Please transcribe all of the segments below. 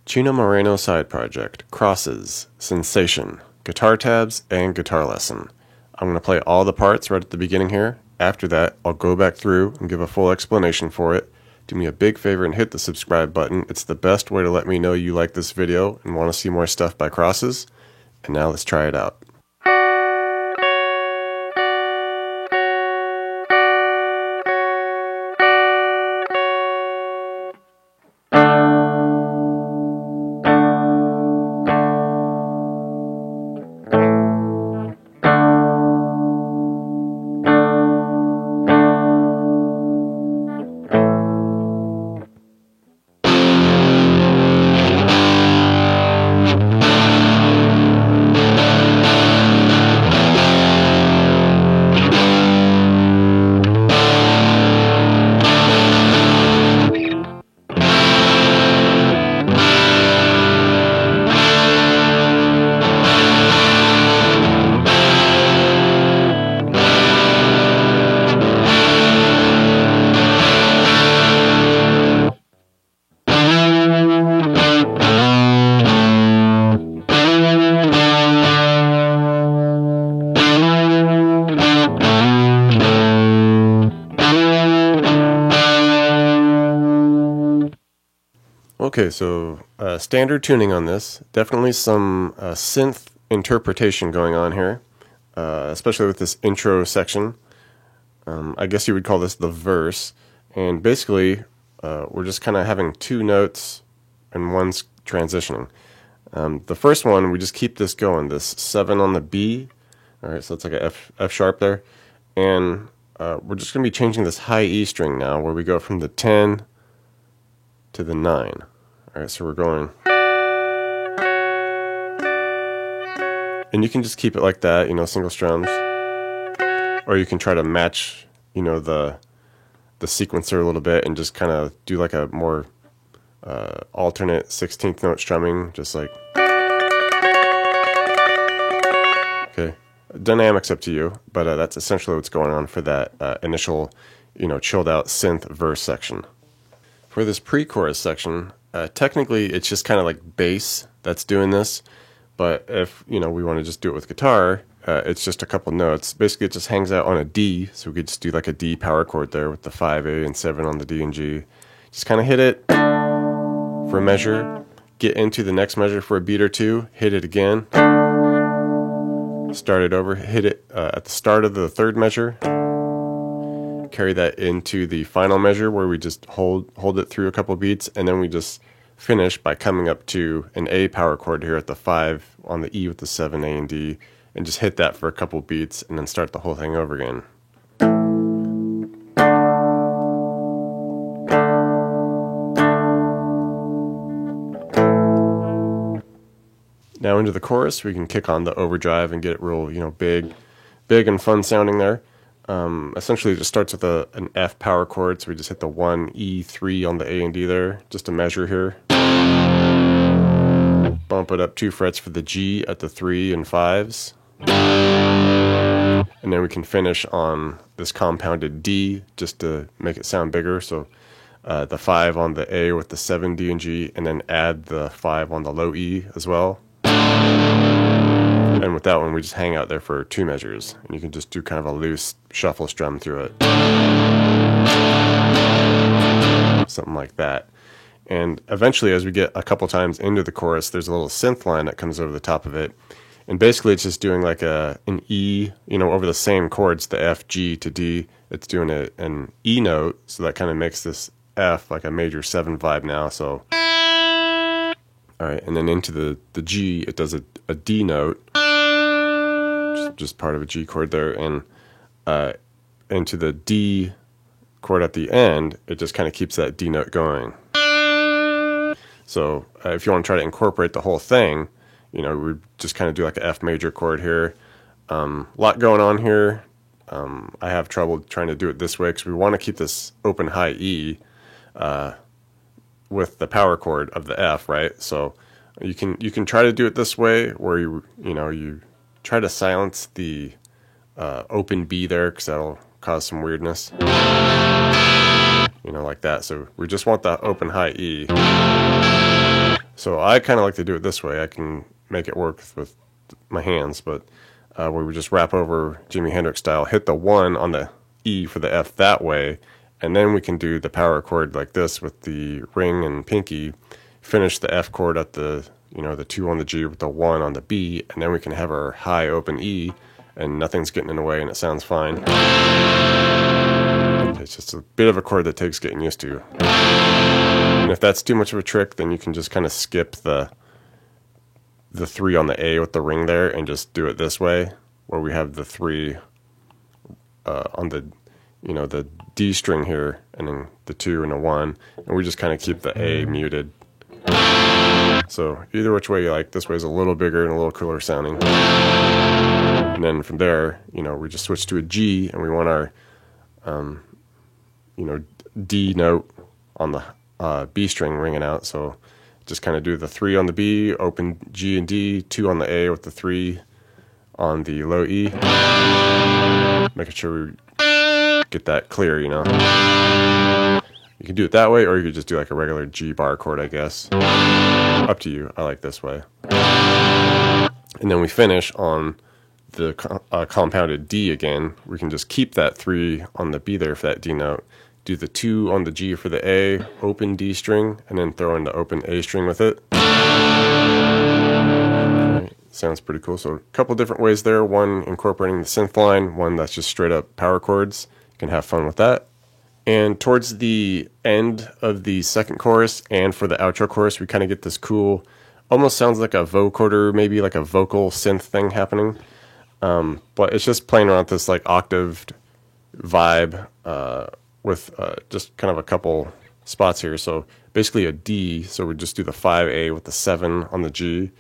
Chino Moreno side project, crosses, sensation, guitar tabs, and guitar lesson. I'm going to play all the parts right at the beginning here. After that, I'll go back through and give a full explanation for it. Do me a big favor and hit the subscribe button. It's the best way to let me know you like this video and want to see more stuff by Crosses. And now let's try it out. Okay, so standard tuning on this. Definitely some synth interpretation going on here, especially with this intro section. I guess you would call this the verse. And basically, we're just kind of having two notes and one's transitioning. The first one, we just keep this going, this 7 on the B. All right, so it's like a F sharp there. And we're just going to be changing this high E string now, where we go from the 10 to the 9. All right, so we're going, and you can just keep it like that, single strums, or you can try to match, the sequencer a little bit and just kind of do like a more alternate 16th note strumming, just like, okay, dynamics up to you, but that's essentially what's going on for that initial, chilled out synth verse section. For this pre-chorus section, technically it's just kind of like bass that's doing this, but if we want to just do it with guitar, it's just a couple notes. Basically it just hangs out on a D, so we could just do like a D power chord there with the 5 A and 7 on the D and G. Just kind of hit it for a measure, get into the next measure for a beat or two, hit it again, start it over, hit it at the start of the third measure, carry that into the final measure where we just hold it through a couple beats, and then we just finish by coming up to an A power chord here at the 5 on the E with the 7 A and D, and just hit that for a couple beats and then start the whole thing over again. Now into the chorus, we can kick on the overdrive and get it real, big and fun sounding there. Essentially it just starts with an F power chord, so we just hit the 1 E 3 on the A and D there, just a measure here. Bump it up 2 frets for the G at the 3 and 5s. And then we can finish on this compounded D just to make it sound bigger. So the 5 on the A with the 7 D and G, and then add the 5 on the low E as well. And with that one, we just hang out there for 2 measures, and you can just do kind of a loose shuffle strum through it. Something like that. And eventually, as we get a couple times into the chorus, there's a little synth line that comes over the top of it. And basically, it's just doing like an E, over the same chords, the F, G to D. It's doing an E note, so that kind of makes this F like a major 7 vibe now. So, all right, and then into the G, it does a D note. Just part of a G chord there, and into the D chord at the end, it just kind of keeps that D note going. So if you want to try to incorporate the whole thing, we just kind of do like an F major chord here. A lot going on here. I have trouble trying to do it this way because we want to keep this open high E with the power chord of the F, right? So you can try to do it this way, where you try to silence the open B there, because that'll cause some weirdness, like that. So we just want that open high E. So I kind of like to do it this way. I can make it work with my hands, but where we just wrap over Jimi Hendrix style, hit the 1 on the E for the F that way, and then we can do the power chord like this with the ring and pinky, finish the F chord at the, the 2 on the G with the 1 on the B, and then we can have our high open E, and nothing's getting in the way and it sounds fine. It's just a bit of a chord that takes getting used to. And if that's too much of a trick, then you can just kind of skip the 3 on the A with the ring there and just do it this way, where we have the 3 on the, the D string here, and then the 2 and the 1, and we just kind of keep the A muted. So either which way you like, this way is a little bigger and a little cooler sounding. And then from there, we just switch to a G, and we want our, D note on the B string ringing out. So just kind of do the 3 on the B, open G and D, 2 on the A with the 3 on the low E. Making sure we get that clear, You can do it that way, or you could just do like a regular G bar chord, I guess. Up to you. I like this way. And then we finish on the compounded D again. We can just keep that 3 on the B there for that D note. Do the 2 on the G for the A, open D string, and then throw in the open A string with it. Okay, sounds pretty cool. So a couple different ways there. One incorporating the synth line, one that's just straight up power chords. You can have fun with that. And towards the end of the second chorus and for the outro chorus, we kind of get this cool, almost sounds like a vocoder, maybe like a vocal synth thing happening. But it's just playing around with this like octaved vibe with just kind of a couple spots here. So basically a D, so we just do the 5A with the 7 on the G,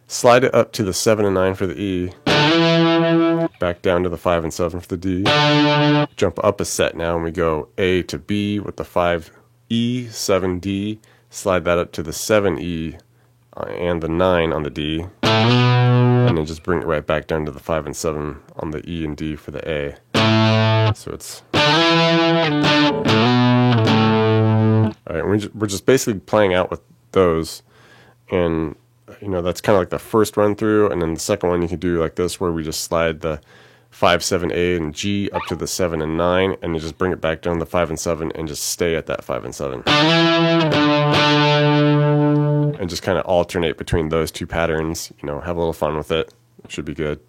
slide it up to the 7 and 9 for the E, back down to the 5 and 7 for the D, jump up a set now, and we go A to B with the 5E, 7D, slide that up to the 7E and the 9 on the D, and then just bring it right back down to the 5 and 7 on the E and D for the A. So it's... Alright, we're just basically playing out with those, and that's kind of like the first run through, and then the second one you can do like this, where we just slide the 5, 7, A, and G up to the 7 and 9, and you just bring it back down to 5 and 7, and just stay at that 5 and 7. And just kind of alternate between those two patterns, have a little fun with it. It should be good.